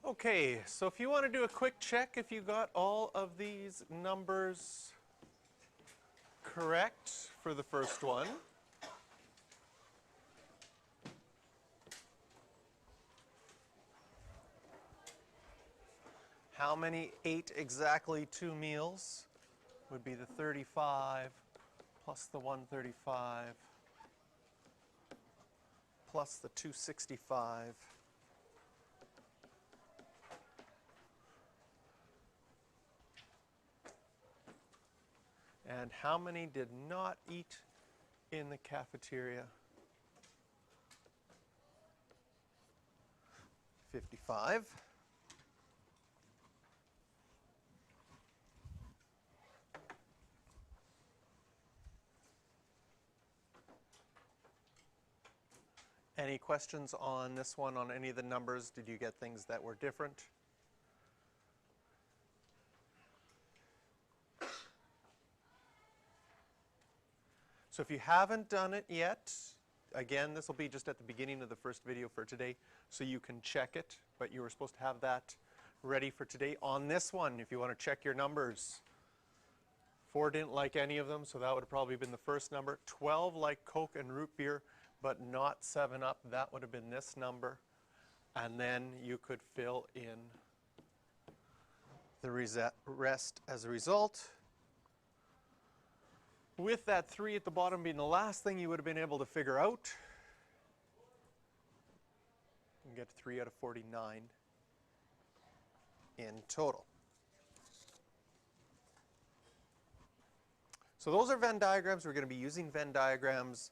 Okay, so if you want to do a quick check if you got all of these numbers correct for the first one. How many ate exactly 2 meals would be the 35 plus the 135 plus the 265. And how many did not eat in the cafeteria? 55. Any questions on this one, on any of the numbers? Did you get things that were different? So if you haven't done it yet, again, this will be just at the beginning of the first video for today, so you can check it, but you were supposed to have that ready for today. On this one, if you want to check your numbers, 4 didn't like any of them, so that would have probably been the first number. 12 like Coke and root beer, but not 7-Up. That would have been this number. And then you could fill in the rest as a result. With that 3 at the bottom being the last thing you would have been able to figure out, you can get 3 out of 49 in total. So those are Venn diagrams. We're going to be using Venn diagrams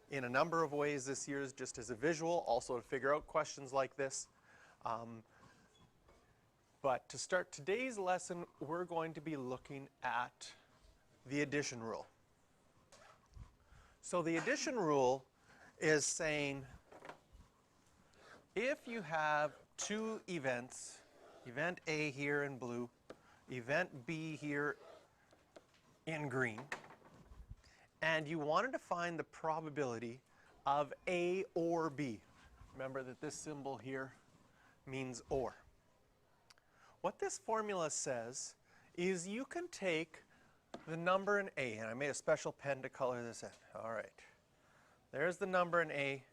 in a number of ways this year, just as a visual, also to figure out questions like this. But to start today's lesson, we're going to be looking at the addition rule. So the addition rule is saying if you have 2 events, event A here in blue, event B here in green, and you wanted to find the probability of A or B. Remember that this symbol here means or. What this formula says is you can take the number in A, and I made a special pen to color this in. All right. There's the number in A.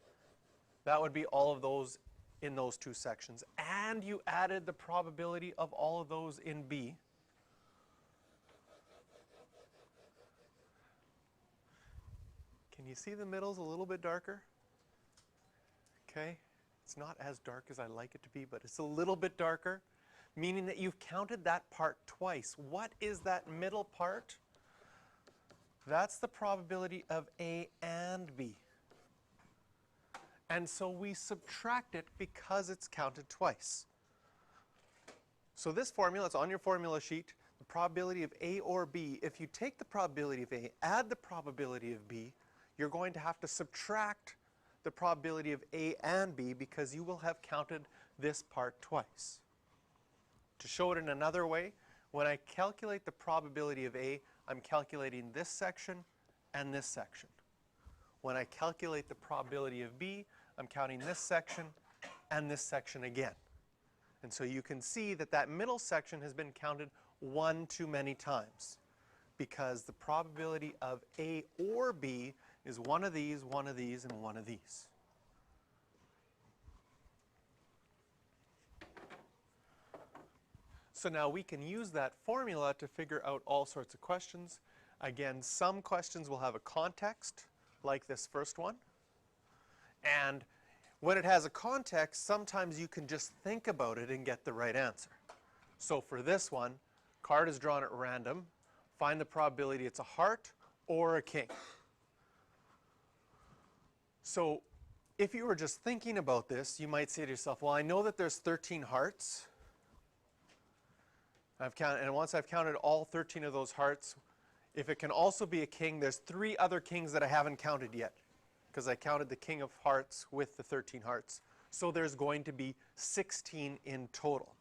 That would be all of those in those 2 sections. And you added the probability of all of those in B. Can you see the middle's a little bit darker? Okay. It's not as dark as I like it to be, but it's a little bit darker, meaning that you've counted that part twice. What is that middle part? That's the probability of A and B. And so we subtract it because it's counted twice. So this formula, it's on your formula sheet, the probability of A or B. If you take the probability of A, add the probability of B, you're going to have to subtract the probability of A and B because you will have counted this part twice. To show it in another way, when I calculate the probability of A, I'm calculating this section and this section. When I calculate the probability of B, I'm counting this section and this section again. And so you can see that that middle section has been counted 1 too many times because the probability of A or B is one of these, and one of these. So now we can use that formula to figure out all sorts of questions. Again, some questions will have a context, like this first one. And when it has a context, sometimes you can just think about it and get the right answer. So for this one, card is drawn at random. Find the probability it's a heart or a king. So if you were just thinking about this, you might say to yourself, well, I know that there's 13 hearts. And once I've counted all 13 of those hearts, if it can also be a king, there's 3 other kings that I haven't counted yet because I counted the king of hearts with the 13 hearts. So there's going to be 16 in total.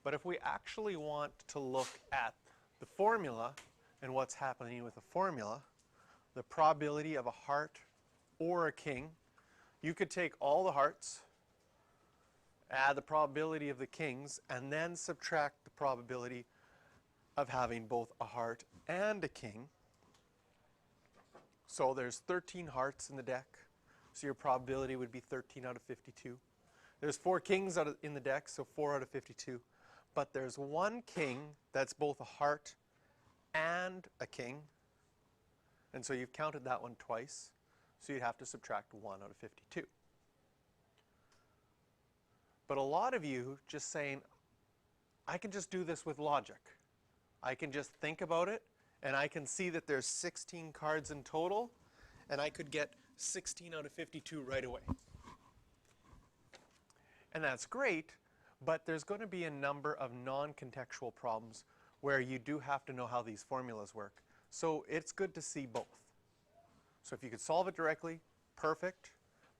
But if we actually want to look at the formula and what's happening with the formula, the probability of a heart or a king, you could take all the hearts add the probability of the kings, and then subtract the probability of having both a heart and a king. So there's 13 hearts in the deck, so your probability would be 13 out of 52. There's 4 kings in the deck, so 4 out of 52. But there's one king that's both a heart and a king, and so you've counted that one twice, so you'd have to subtract 1 out of 52. But a lot of you just saying, I can just do this with logic. I can just think about it, and I can see that there's 16 cards in total, and I could get 16 out of 52 right away. And that's great, but there's going to be a number of non-contextual problems where you do have to know how these formulas work. So it's good to see both. So if you could solve it directly, perfect,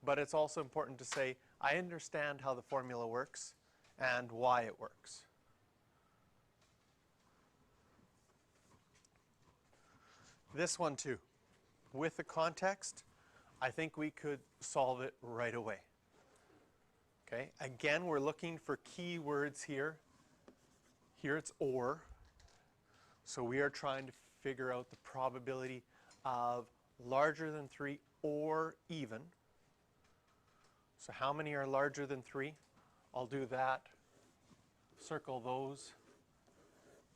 but it's also important to say, I understand how the formula works and why it works. This one too, with the context, I think we could solve it right away. Okay, again, we're looking for key words here. Here it's or. So we are trying to figure out the probability of larger than 3 or even. So how many are larger than 3? I'll do that. Circle those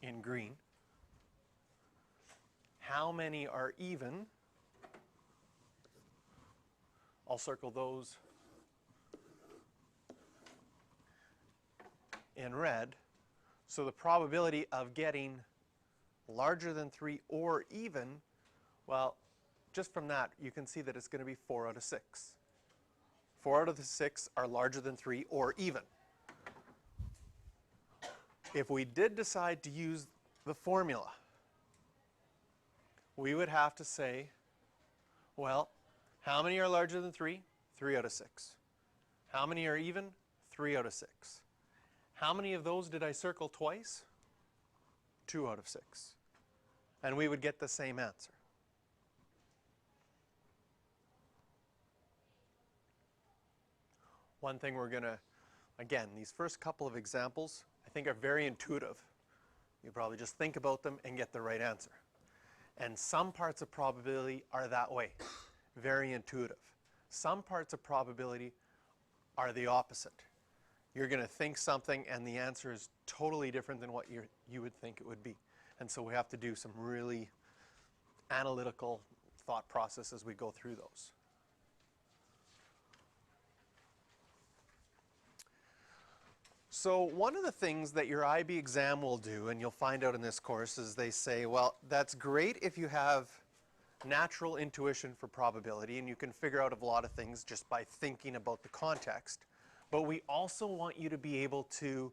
in green. How many are even? I'll circle those in red. So the probability of getting larger than 3 or even, well, just from that, you can see that it's going to be 4 out of 6. 4 out of the 6 are larger than 3 or even. If we did decide to use the formula, we would have to say, well, how many are larger than 3? 3 out of 6. How many are even? 3 out of 6. How many of those did I circle twice? 2 out of 6. And we would get the same answer. One thing we're going to, again, these first couple of examples, I think are very intuitive. You probably just think about them and get the right answer. And some parts of probability are that way, very intuitive. Some parts of probability are the opposite. You're going to think something and the answer is totally different than what you would think it would be. And so we have to do some really analytical thought process as we go through those. So one of the things that your IB exam will do, and you'll find out in this course, is they say, well, that's great if you have natural intuition for probability, and you can figure out a lot of things just by thinking about the context. But we also want you to be able to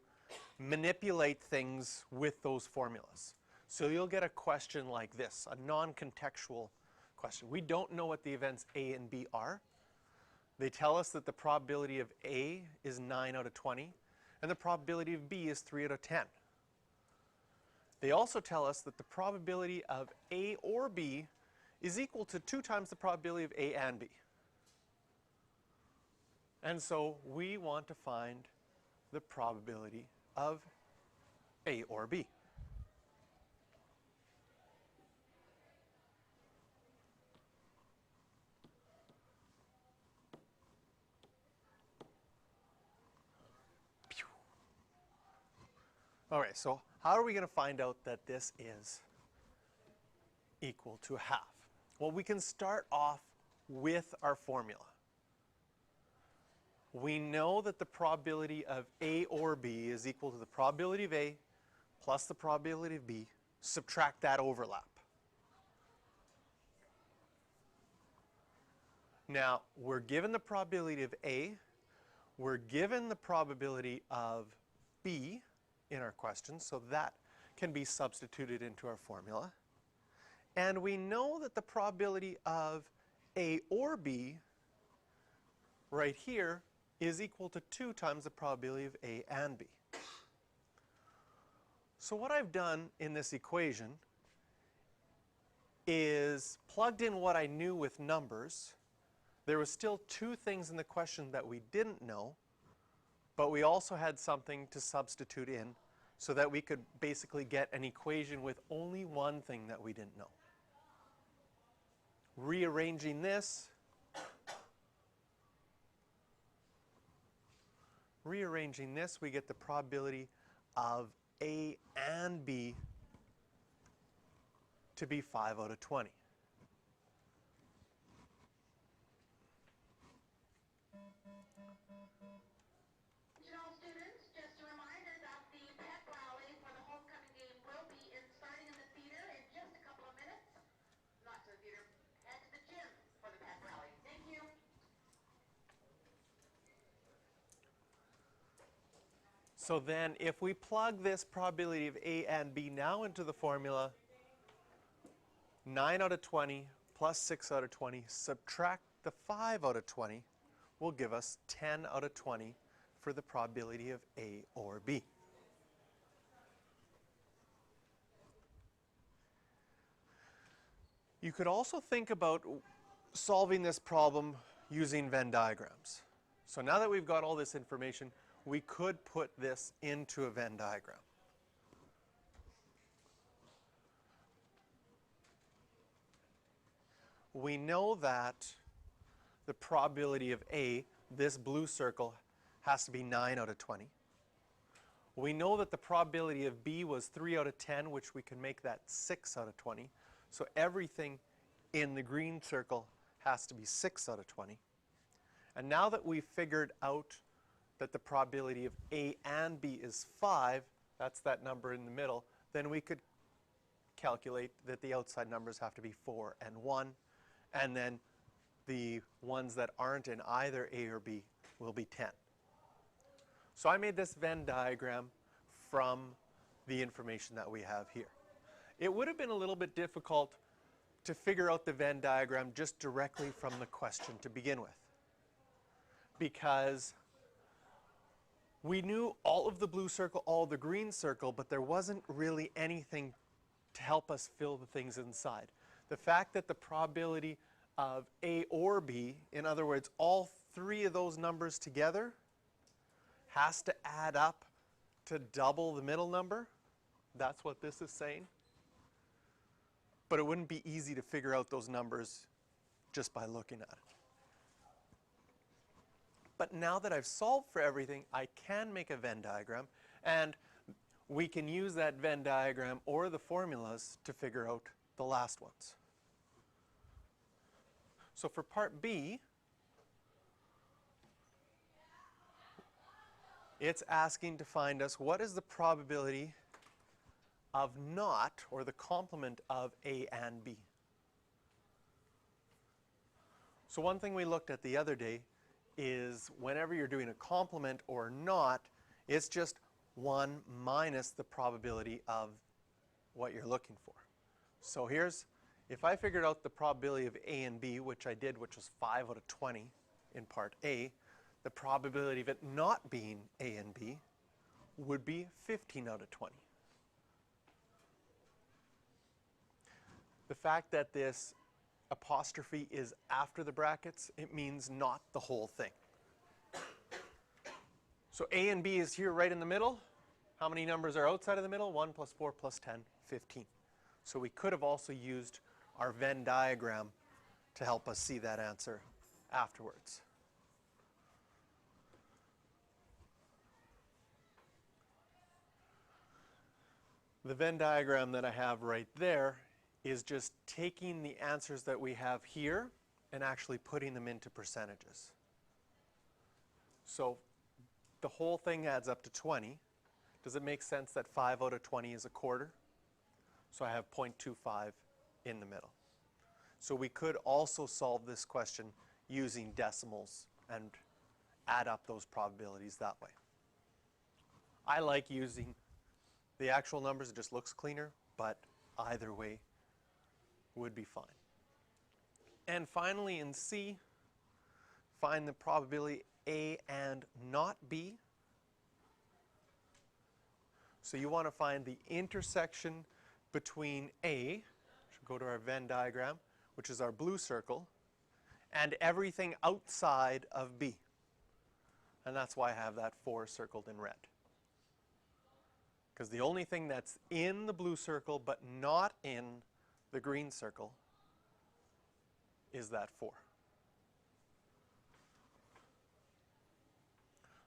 manipulate things with those formulas. So you'll get a question like this, a non-contextual question. We don't know what the events A and B are. They tell us that the probability of A is 9 out of 20. And the probability of B is 3 out of 10. They also tell us that the probability of A or B is equal to 2 times the probability of A and B. And so we want to find the probability of A or B. All right, so how are we going to find out that this is equal to half? Well, we can start off with our formula. We know that the probability of A or B is equal to the probability of A plus the probability of B. Subtract that overlap. Now, we're given the probability of A. We're given the probability of B in our question, so that can be substituted into our formula. And we know that the probability of A or B right here is equal to 2 times the probability of A and B. So what I've done in this equation is plugged in what I knew with numbers. There was still 2 things in the question that we didn't know. but we also had something to substitute in so that we could basically get an equation with only one thing that we didn't know. Rearranging this, we get the probability of A and B to be 5 out of 20. Students, just a reminder that the pep rally for the homecoming game will be starting in the theater in just a couple of minutes. Not to the theater, head to the gym for the pep rally. Thank you. So then if we plug this probability of A and B now into the formula, 9 out of 20 plus 6 out of 20, subtract the 5 out of 20, will give us 10 out of 20 for the probability of A or B. You could also think about solving this problem using Venn diagrams. So now that we've got all this information, we could put this into a Venn diagram. We know that the probability of A, this blue circle, has to be 9 out of 20. We know that the probability of B was 3 out of 10, which we can make that 6 out of 20. So everything in the green circle has to be 6 out of 20. And now that we've figured out that the probability of A and B is 5, that's that number in the middle, then we could calculate that the outside numbers have to be 4 and 1, and then the ones that aren't in either A or B will be 10. So I made this Venn diagram from the information that we have here. It would have been a little bit difficult to figure out the Venn diagram just directly from the question to begin with, because we knew all of the blue circle, all the green circle, but there wasn't really anything to help us fill the things inside. The fact that the probability of A or B, in other words, all three of those numbers together, has to add up to double the middle number. That's what this is saying. But it wouldn't be easy to figure out those numbers just by looking at it. But now that I've solved for everything, I can make a Venn diagram, and we can use that Venn diagram or the formulas to figure out the last ones. So for part B, it's asking to find us what is the probability of not, or the complement of A and B. So one thing we looked at the other day is whenever you're doing a complement or not, it's just 1 minus the probability of what you're looking for. So here's, if I figured out the probability of A and B, which I did, which was 5 out of 20 in part A, the probability of it not being A and B would be 15 out of 20. The fact that this apostrophe is after the brackets, it means not the whole thing. So A and B is here right in the middle. How many numbers are outside of the middle? 1 plus 4 plus 10, 15. So we could have also used our Venn diagram to help us see that answer afterwards. The Venn diagram that I have right there is just taking the answers that we have here and actually putting them into percentages. So the whole thing adds up to 20. Does it make sense that 5 out of 20 is a quarter? So I have 0.25 in the middle. So we could also solve this question using decimals and add up those probabilities that way. I like using the actual numbers, it just looks cleaner, but either way would be fine. And finally in C, find the probability A and not B. So you want to find the intersection between A, should go to our Venn diagram, which is our blue circle, and everything outside of B. And that's why I have that 4 circled in red. Because the only thing that's in the blue circle but not in the green circle is that 4.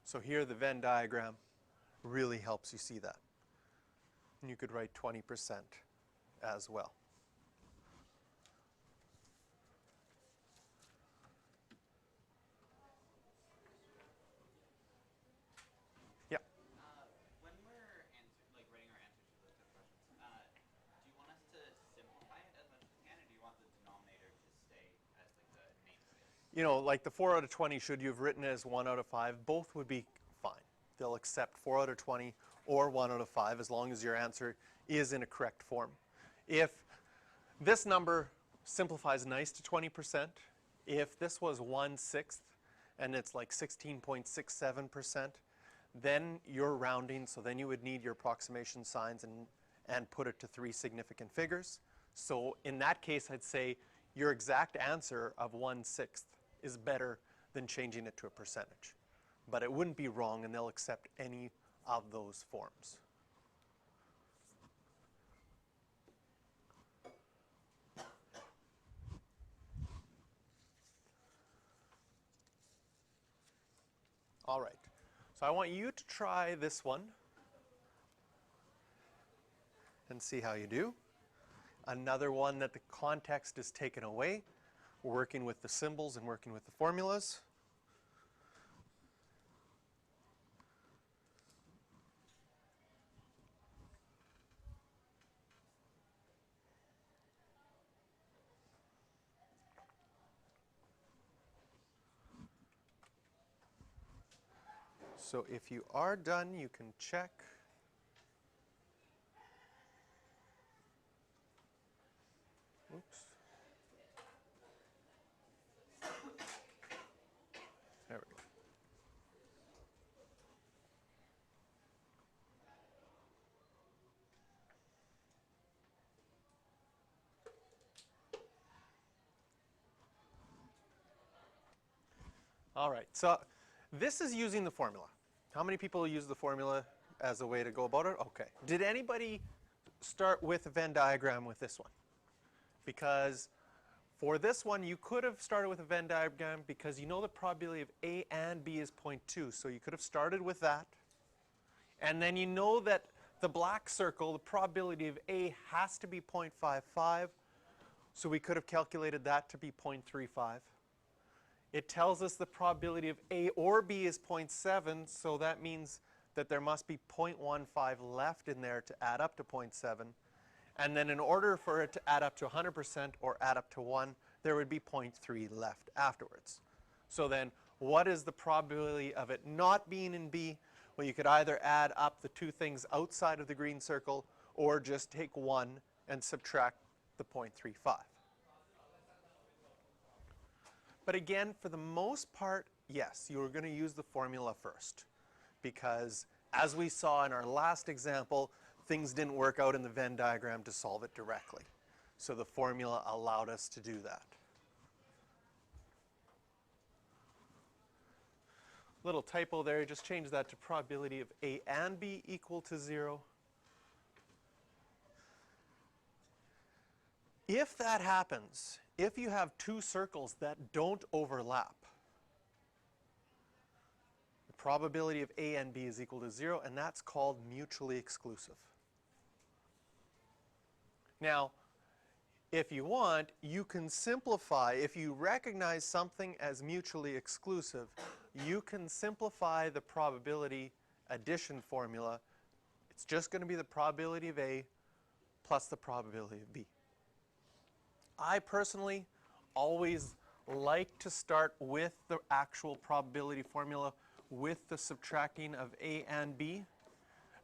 So here the Venn diagram really helps you see that. And you could write 20% as well. Yeah. When we're writing our answers to those type of questions, do you want us to simplify it as much as we can, or do you want the denominator to stay as the namespace? You know, like the 4 out of 20, should you have written it as 1 out of 5, both would be fine. They'll accept 4 out of 20 or 1 out of 5 as long as your answer is in a correct form. If this number simplifies nice to 20%, if this was 1/6 and it's like 16.67%, then you're rounding, so then you would need your approximation signs and put it to 3 significant figures. So in that case, I'd say your exact answer of 1/6 is better than changing it to a percentage. But it wouldn't be wrong, and they'll accept any of those forms. All right, so I want you to try this one and see how you do. Another one that the context is taken away. We're working with the symbols and working with the formulas. So if you are done, you can check. Oops. There we go. All right, so this is using the formula. How many people use the formula as a way to go about it? Okay. Did anybody start with a Venn diagram with this one? Because for this one, you could have started with a Venn diagram because you know the probability of A and B is 0.2. So you could have started with that. And then you know that the black circle, the probability of A has to be 0.55. So we could have calculated that to be 0.35. It tells us the probability of A or B is 0.7, so that means that there must be 0.15 left in there to add up to 0.7. And then in order for it to add up to 100% or add up to 1, there would be 0.3 left afterwards. So then what is the probability of it not being in B? Well, you could either add up the two things outside of the green circle or just take 1 and subtract the 0.35. But again, for the most part, yes, you're going to use the formula first. Because as we saw in our last example, things didn't work out in the Venn diagram to solve it directly. So the formula allowed us to do that. Little typo there, just change that to probability of A and B equal to 0. If that happens, if you have two circles that don't overlap, the probability of A and B is equal to 0, and that's called mutually exclusive. Now, if you want, you can simplify. If you recognize something as mutually exclusive, you can simplify the probability addition formula. It's just going to be the probability of A plus the probability of B. I personally always like to start with the actual probability formula with the subtracting of A and B,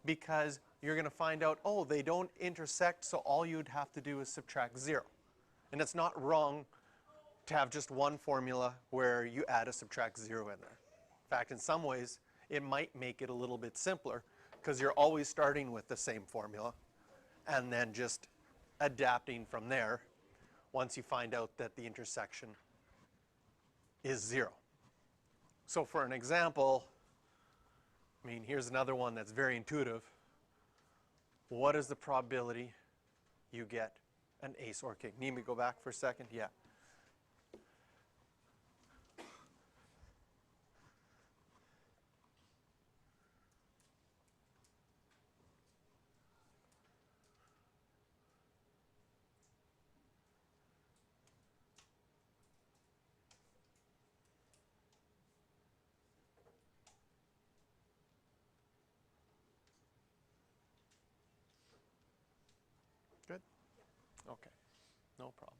because you're going to find out, oh, they don't intersect, so all you'd have to do is subtract 0. And it's not wrong to have just one formula where you add a subtract 0 in there. In fact, in some ways, it might make it a little bit simpler because you're always starting with the same formula and then just adapting from there once you find out that the intersection is 0. So for an example, I mean, here's another one that's very intuitive. What is the probability you get an ace or king? Need me to go back for a second? Yeah. Good? Okay, no problem.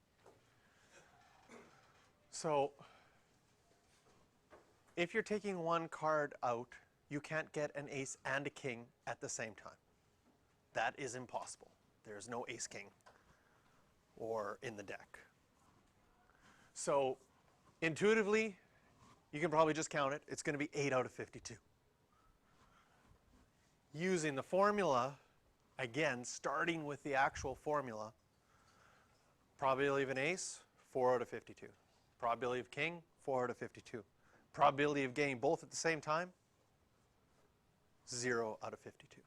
So, if you're taking one card out, you can't get an ace and a king at the same time. That is impossible. There's no ace king or in the deck. So, intuitively, you can probably just count it. It's going to be 8 out of 52. Using the formula, again, starting with the actual formula, probability of an ace, 4 out of 52. Probability of king, 4 out of 52. Probability of getting both at the same time, 0 out of 52.